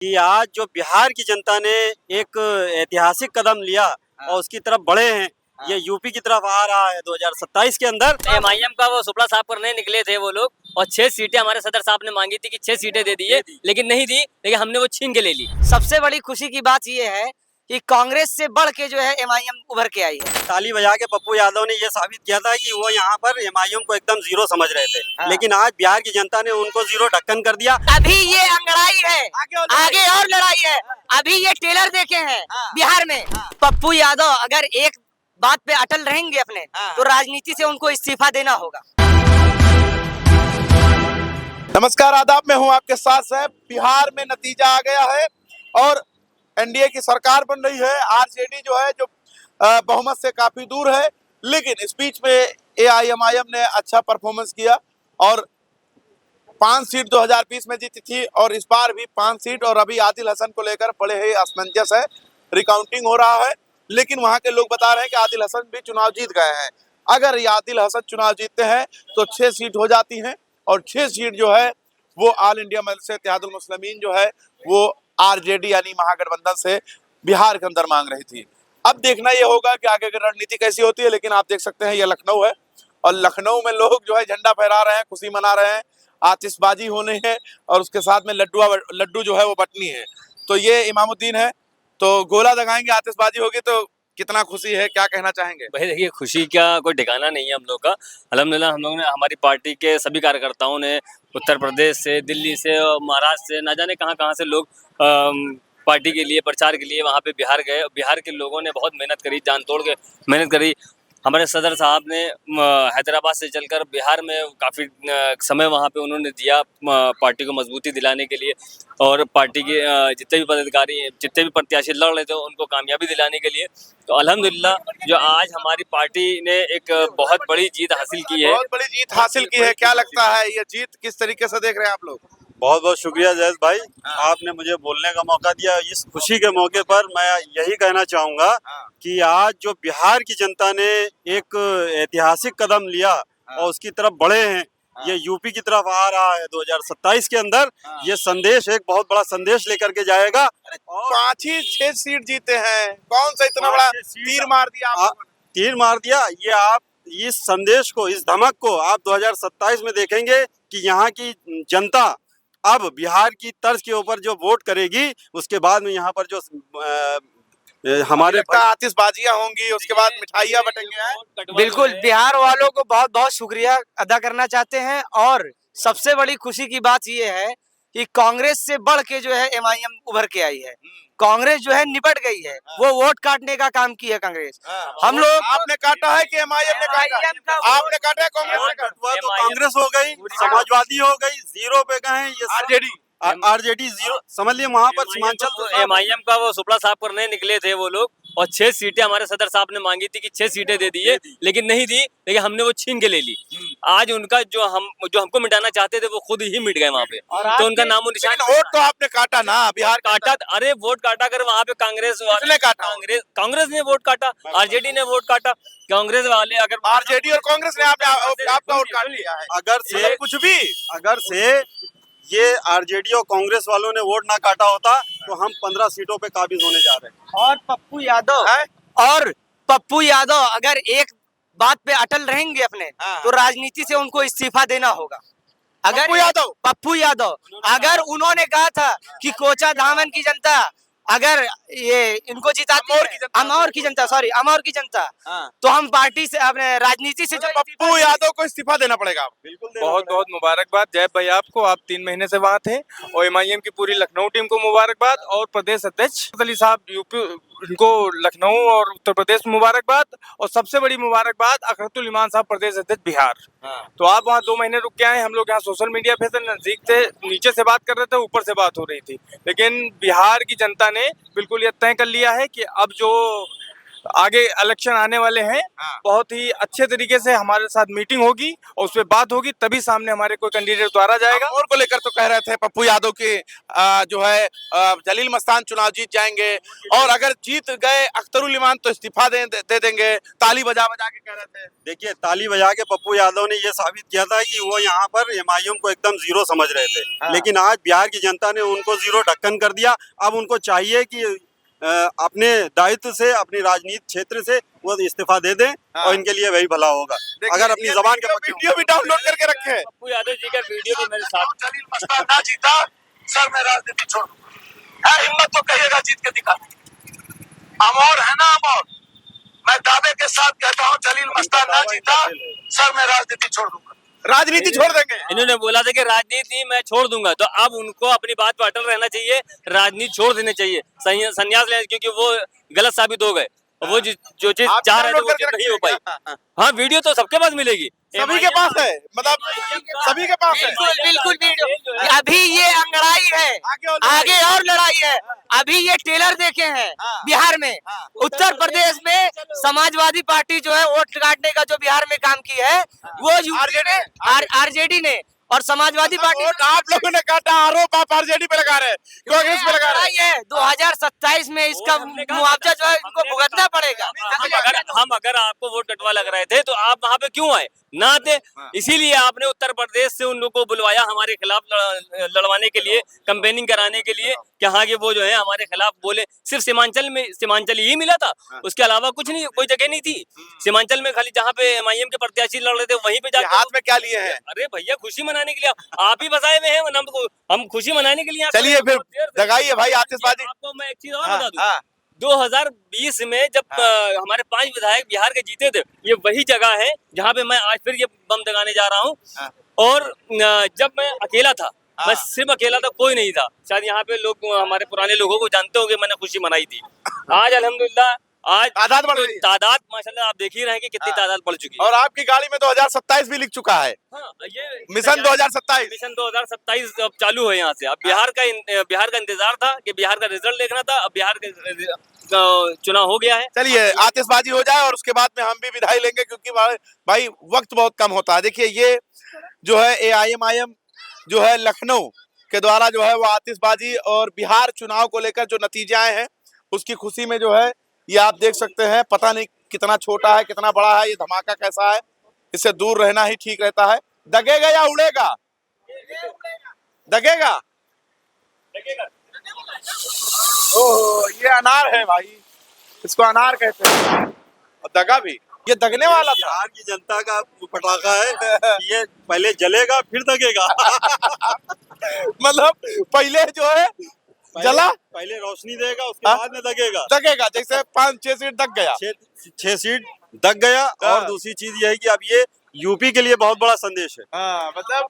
कि आज जो बिहार की जनता ने एक ऐतिहासिक कदम लिया और उसकी तरफ बढ़े हैं। ये यूपी की तरफ आ रहा है 2027 के अंदर। एमआईएम का वो सुपड़ा साफ करने निकले थे वो लोग, और 6 सीटें हमारे सदर साहब ने मांगी थी कि 6 सीटें दे दिए, लेकिन नहीं दी, लेकिन हमने वो छीन के ले ली। सबसे बड़ी खुशी की बात ये है कि कांग्रेस से बढ़ के जो है एमआईएम उभर के आई है। ताली बजा के पप्पू यादव ने ये साबित किया था कि वो यहाँ पर एमआईएम को एकदम जीरो समझ रहे थे, लेकिन आज बिहार की जनता ने उनको जीरो ढक्कन कर दिया। अभी ये अंगड़ाई है, आगे और लड़ाई है। अभी ये टेलर देखे हैं बिहार में। पप्पू यादव अगर एक बात पे अटल रहेंगे अपने, तो राजनीति से उनको इस्तीफा देना होगा। नमस्कार, आदाब, मैं हूं आपके साथ है। बिहार में नतीजा आ गया है और एनडीए की सरकार बन रही है। आरजेडी जो है जो बहुमत से काफी दूर है, लेकिन इस बीच में एआईएमआईएम ने अच्छा परफॉर्मेंस किया और 5 सीट 2020 में जीती थी और इस बार भी 5 सीट। और अभी आदिल हसन को लेकर बड़े ही असमंजस है, रिकाउंटिंग हो रहा है, लेकिन वहां के लोग बता रहे हैं कि आदिल हसन भी चुनाव जीत गए हैं। अगर ये आदिल हसन चुनाव जीतते हैं तो 6 सीट हो जाती हैं और 6 सीट जो है वो ऑल इंडिया मजलिस इत्तेहादुल मुस्लिमीन जो है वो आरजेडी यानी महागठबंधन से बिहार के अंदर मांग रही थी। अब देखना ये होगा कि आगे की रणनीति कैसी होती है। लेकिन आप देख सकते हैं ये लखनऊ है और लखनऊ में लोग जो है झंडा फहरा रहे हैं, खुशी मना रहे हैं, आतिशबाजी होने हैं और उसके साथ में लड्डू जो है वो बटनी है। तो ये इमामुद्दीन है, तो गोला दगाएंगे, आतिशबाजी होगी, तो कितना खुशी है, क्या कहना चाहेंगे? भाई देखिए, खुशी का कोई ठिकाना नहीं है हम लोग का। अल्हम्दुलिल्लाह हम लोग ने, हमारी पार्टी के सभी कार्यकर्ताओं ने उत्तर प्रदेश से, दिल्ली से और महाराष्ट्र से, ना जाने कहाँ से लोग पार्टी के लिए, प्रचार के लिए वहाँ पे बिहार गए। बिहार के लोगों ने बहुत मेहनत करी, जान तोड़ के मेहनत करी। हमारे सदर साहब ने हैदराबाद से चलकर बिहार में काफ़ी समय वहाँ पे उन्होंने दिया पार्टी को मजबूती दिलाने के लिए, और पार्टी के जितने भी पदाधिकारी, जितने भी प्रत्याशी लड़ रहे थे उनको कामयाबी दिलाने के लिए। तो अल्हम्दुलिल्लाह जो आज हमारी पार्टी ने एक बहुत बड़ी जीत हासिल की है। बहुत बड़ी जीत हासिल की है। क्या लगता है ये जीत किस तरीके से देख रहे हैं आप लोग? बहुत बहुत शुक्रिया जयेश भाई, आपने मुझे बोलने का मौका दिया। इस खुशी के मौके पर मैं यही कहना चाहूँगा कि आज जो बिहार की जनता ने एक ऐतिहासिक कदम लिया और उसकी तरफ बढ़े हैं। ये यूपी की तरफ आ रहा है 2027 के अंदर। ये संदेश एक बहुत बड़ा संदेश लेकर के जाएगा। 5 ही 6 सीट जीते हैं, कौन सा इतना बड़ा तीर मार दिया आप? तीर मार दिया। ये आप इस संदेश को, इस धमक को आप 2027 में देखेंगे कि यहाँ की जनता अब बिहार की तर्ज के ऊपर जो वोट करेगी, उसके बाद में यहाँ पर जो हमारे आतिशबाजियां होंगी, उसके बाद मिठाइयां बटेंगे। बिल्कुल, बिहार वालों को बहुत बहुत शुक्रिया अदा करना चाहते हैं। और सबसे बड़ी खुशी की बात ये है कि कांग्रेस से बढ़ के जो है एमआईएम उभर के आई है। कांग्रेस जो है निपट गई है, वो वोट काटने का काम की है कांग्रेस। हम लोग, आपने काटा है कि एमआईएम ने काटा? आपने काटा है, कांग्रेस ने काटा? तो कांग्रेस हो गई, समाजवादी हो गई, जीरो पे गए। ये आरजेडी जीरो, समझ लिए। वहाँ पर सीमांचल तो एमआईएम का वो सुपड़ा साफ करने निकले थे वो लोग, और 6 सीटें हमारे सदर साहब ने मांगी थी कि 6 सीटें दे दिए, लेकिन नहीं दी, लेकिन हमने वो छीन के ले ली। आज उनका जो हमको मिटाना चाहते थे वो खुद ही मिट गए वहाँ पे। तो उनका नामो निशान। वोट तो आपने काटा ना, बिहार काटा। अरे वोट काटा कर वहाँ पे कांग्रेस वाले, कांग्रेस ने वोट काटा, आरजेडी ने वोट काटा। कांग्रेस वाले, अगर आरजेडी और कांग्रेस ने आपका वोट काट लिया है, अगर से ये आरजेडी और कांग्रेस वालों ने वोट ना काटा होता तो हम 15 सीटों पे काबिज होने जा रहे हैं। और पप्पू यादव अगर एक बात पे अटल रहेंगे अपने, तो राजनीति से उनको इस्तीफा देना होगा। अगर पप्पू यादव अगर उन्होंने कहा था कि कोचा धामन की जनता अगर ये इनको जिताती है, अमौर की जनता, तो हम पार्टी से, अपने राजनीति से, पप्पू यादव को इस्तीफा देना पड़ेगा। बहुत बहुत मुबारकबाद जय भाई आपको, आप 3 महीने से वहाँ थे। और एमआईएम की पूरी लखनऊ टीम को मुबारकबाद, और प्रदेश अध्यक्ष अली साहब यूपी, इनको लखनऊ और उत्तर प्रदेश में मुबारकबाद। और सबसे बड़ी मुबारकबाद अखरतुल ईमान साहब, प्रदेश अध्यक्ष बिहार। तो आप वहाँ 2 महीने रुक के आए। हम लोग यहाँ सोशल मीडिया पे से नजदीक से, नीचे से बात कर रहे थे, ऊपर से बात हो रही थी, लेकिन बिहार की जनता ने बिल्कुल ये तय कर लिया है कि अब जो आगे इलेक्शन आने वाले हैं, बहुत ही अच्छे तरीके से हमारे साथ मीटिंग होगी और उस पर बात होगी, तभी सामने हमारे कोई कैंडिडेट उतारा जाएगा। और को लेकर तो कह रहे थे पप्पू यादव के जो है जलील मस्तान चुनाव जीत जाएंगे और अगर जीत गए अख्तरुल इमान तो इस्तीफा दे देंगे, ताली बजा बजा के कह रहे थे। देखिए, ताली बजा के पप्पू यादव ने ये साबित किया था कि वो यहाँ पर एमआईएम को एकदम जीरो समझ रहे थे, लेकिन आज बिहार की जनता ने उनको जीरो ढक्कन कर दिया। अब उनको चाहिए कि अपने दायित्व से, अपनी राजनीति क्षेत्र से वो इस्तीफा दे दें और इनके लिए वही भला होगा अगर अपनी जबान के वीडियो भी डाउनलोड करके रखे हैं। पप्पू यादव जी का वीडियो भी मेरे साथ। जलील मस्तान ना जीता, सर मैं राजनीति छोड़ दूंगा। है हिम्मत तो कहिएगा, जीत के दिखा। अमर है ना अमर, मैं दावे के साथ कहता हूँ जलील मस्तान ना जीता, सर मैं राजनीति छोड़ दूंगा। राजनीति छोड़ देंगे। इन्होंने बोला था कि राजनीति मैं छोड़ दूंगा, तो अब उनको अपनी बात पर अटल रहना चाहिए, राजनीति छोड़ देनी चाहिए, संन्यास लेना, क्योंकि वो गलत साबित हो गए। वो जो चीज चाह रहे थे वो चीज नहीं हो पाई। हाँ, वीडियो तो सबके पास मिलेगी, सभी के पास है, मतलब सभी के पास है। बिल्कुल बिल्कुल वीडियो। अभी ये अंगड़ाई है, आगे और लड़ाई है। अभी ये टेलर देखे हैं बिहार में, उत्तर प्रदेश में समाजवादी पार्टी जो है वोट काटने का जो बिहार में काम की है वो यूपी में आरजेडी ने, और समाजवादी पार्टी आप लोगों ने काटा, आरोप आप आरजेडी पे लगा रहे हैं, कांग्रेस पे लगा रहे हैं। 2027 में इसका मुआवजा जो है इनको भुगतना पड़ेगा। अगर आपको वोट कटवा लग रहे थे तो आप वहाँ पे क्यों आए? ना आते। इसीलिए आपने उत्तर प्रदेश से उन लोगों को बुलवाया हमारे खिलाफ लड़वाने के लिए, कैंपेनिंग कराने के लिए, कि हाँ कि वो जो है हमारे खिलाफ बोले। सिर्फ सीमांचल ही मिला था, उसके अलावा कुछ नहीं, कोई जगह नहीं थी सीमांचल में। खाली जहाँ पे एमआईएम के प्रत्याशी लड़ रहे थे वहीं पे जाके हाथ में क्या लिए हैं? अरे भैया, खुशी मनाने के लिए आप ही बसाए हुए हैं, हम खुशी मनाने के लिए। चलिए फिर जगाइए भाई आतिशबाजी। आपको मैं एक चीज और बता दूं, 2020 में जब हमारे 5 विधायक बिहार के जीते थे, ये वही जगह है जहाँ पे मैं आज फिर ये बम दगाने जा रहा हूँ। और जब मैं अकेला था, मैं सिर्फ अकेला था, कोई नहीं था। शायद यहाँ पे लोग हमारे पुराने लोगों को जानते होंगे, मैंने खुशी मनाई थी। आज अल्हम्दुलिल्लाह आज तादाद बढ़ रही है। तादाद माशाल्लाह आप देख ही रहे हैं कि कितनी तादाद बढ़ चुकी है। और आपकी गाड़ी में 2027 भी लिख चुका है। हाँ, ये मिशन 2027 मिशन 2027 अब चालू है यहाँ से। अब बिहार का इंतजार था कि बिहार का रिजल्ट देखना था, अब बिहार का चुनाव हो गया है। चलिए आतिशबाजी हो जाए और उसके बाद में हम भी विदाई लेंगे, क्योंकि भाई वक्त बहुत कम होता है। देखिए ये जो है एआईएमआईएम जो है लखनऊ के द्वारा जो है वो आतिशबाजी और बिहार चुनाव को लेकर जो नतीजे आए हैं उसकी खुशी में जो है ये आप देख सकते हैं। पता नहीं कितना छोटा है कितना बड़ा है, ये धमाका कैसा है, इससे दूर रहना ही ठीक रहता है। दगेगा या उड़ेगा? दगेगा। ओह, ये अनार है भाई, इसको अनार कहते हैं। और दगा भी, ये दगने वाला था। बिहार की जनता का पटाखा है, ये पहले जलेगा फिर दगेगा। मतलब पहले जो है जला, पहले रोशनी देगा, उसके बाद में दगेगा। दगेगा, जैसे 5-6 सीट दग गया, 6 सीट दग गया। और दूसरी चीज ये है कि अब ये यूपी के लिए बहुत बड़ा संदेश है। हाँ, मतलब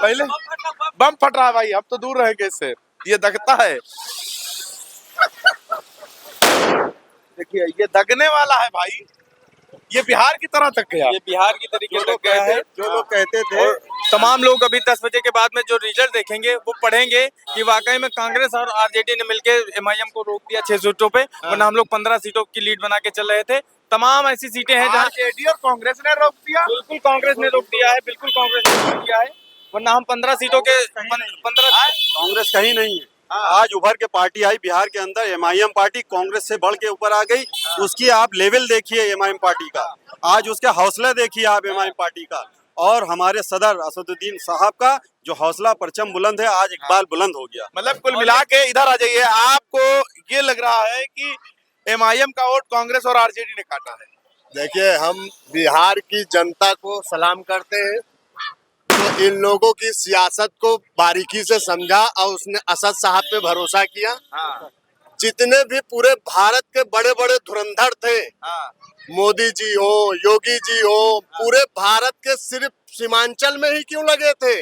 पहले बम फट रहा है भाई, अब तो दूर रहेंगे इससे, ये दगता है। देखिए ये दगने वाला है भाई, ये बिहार की तरह दग गया। ये बिहार की तरीके से गया है। जो लोग कहते थे, और तमाम लोग अभी 10 बजे के बाद में जो रिजल्ट देखेंगे वो पढ़ेंगे कि वाकई में कांग्रेस और आरजेडी ने मिलकर एमआईएम को रोक दिया 6 सीटों पे, वरना हम लोग 15 सीटों की लीड बना के चल रहे थे। तमाम ऐसी सीटें हैं जहाँ आरजेडी और कांग्रेस ने रोक दिया। बिल्कुल कांग्रेस ने रोक दिया है, बिल्कुल कांग्रेस ने रोक दिया है, वरना हम 15 सीटों के 15 कांग्रेस कहीं नहीं है। आज उभर के पार्टी आई बिहार के अंदर, एमआईएम पार्टी कांग्रेस से बढ़ के ऊपर आ गई। उसकी आप लेवल देखिए एमआईएम पार्टी का, आज उसका हौसला देखिए आप एमआईएम पार्टी का, और हमारे सदर असदुद्दीन साहब का जो हौसला परचम बुलंद है, आज इकबाल बुलंद हो गया। मतलब कुल मिला के इधर आ जाइए, आपको ये लग रहा है कि एमआईएम का वोट कांग्रेस और आरजेडी ने काटा है? देखिए, हम बिहार की जनता को सलाम करते हैं, तो इन लोगों की सियासत को बारीकी से समझा और उसने असद साहब पे भरोसा किया। जितने भी पूरे भारत के बड़े बड़े धुरंधर थे, मोदी जी हो, योगी जी हो, पूरे भारत के सिर्फ सीमांचल में ही क्यों लगे थे?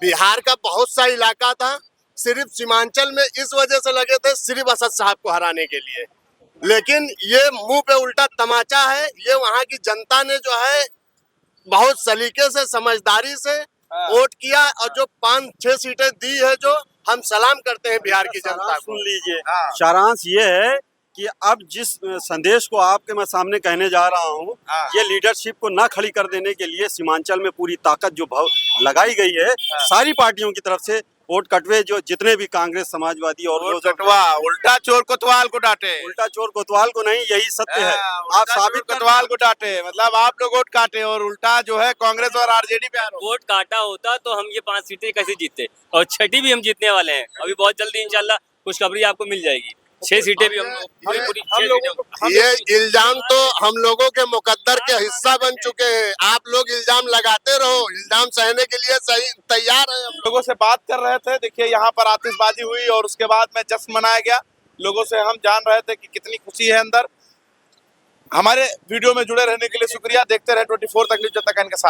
बिहार का बहुत सा इलाका था, सिर्फ सीमांचल में इस वजह से लगे थे, सिर्फ असद साहब को हराने के लिए। लेकिन ये मुंह पे उल्टा तमाचा है, ये वहाँ की जनता ने जो है बहुत सलीके से, समझदारी से वोट किया, और जो 5-6 सीटें दी है, जो हम सलाम करते हैं बिहार की जनता को। सुन लीजिए, सारांश ये है कि अब जिस संदेश को आपके मैं सामने कहने जा रहा हूँ, ये लीडरशिप को ना खड़ी कर देने के लिए सीमांचल में पूरी ताकत जो लगाई गई है सारी पार्टियों की तरफ से, वोट कटवे जो जितने भी कांग्रेस, समाजवादी और उल्टा चोर कोतवाल को डांटे, उल्टा चोर कोतवाल को नहीं, यही सत्य है। आप साबित कोतवाल को डांटे, मतलब आप लोग वोट काटे और उल्टा जो है कांग्रेस और आरजेडी पे आरोप। वोट काटा होता तो हम ये 5 सीटें कैसे जीतते, और 6ठी भी हम जीतने वाले हैं अभी बहुत जल्दी इंशाल्लाह, खुशखबरी आपको मिल जाएगी। 6 सीटें भी हम ये इल्जाम तो हम लोगों के मुकद्दर के हिस्सा बन चुके हैं। आप लोग इल्जाम लगाते रहो, इल्जाम सहने के लिए सही तैयार है। हम लोगों से बात कर रहे थे, देखिए यहाँ पर आतिशबाजी हुई और उसके बाद में जश्न मनाया गया। लोगों से हम जान रहे थे कि कितनी खुशी है अंदर। हमारे वीडियो में जुड़े रहने के लिए शुक्रिया। देखते रहे 24 तक न्यूज़, जब तक इनके साथ।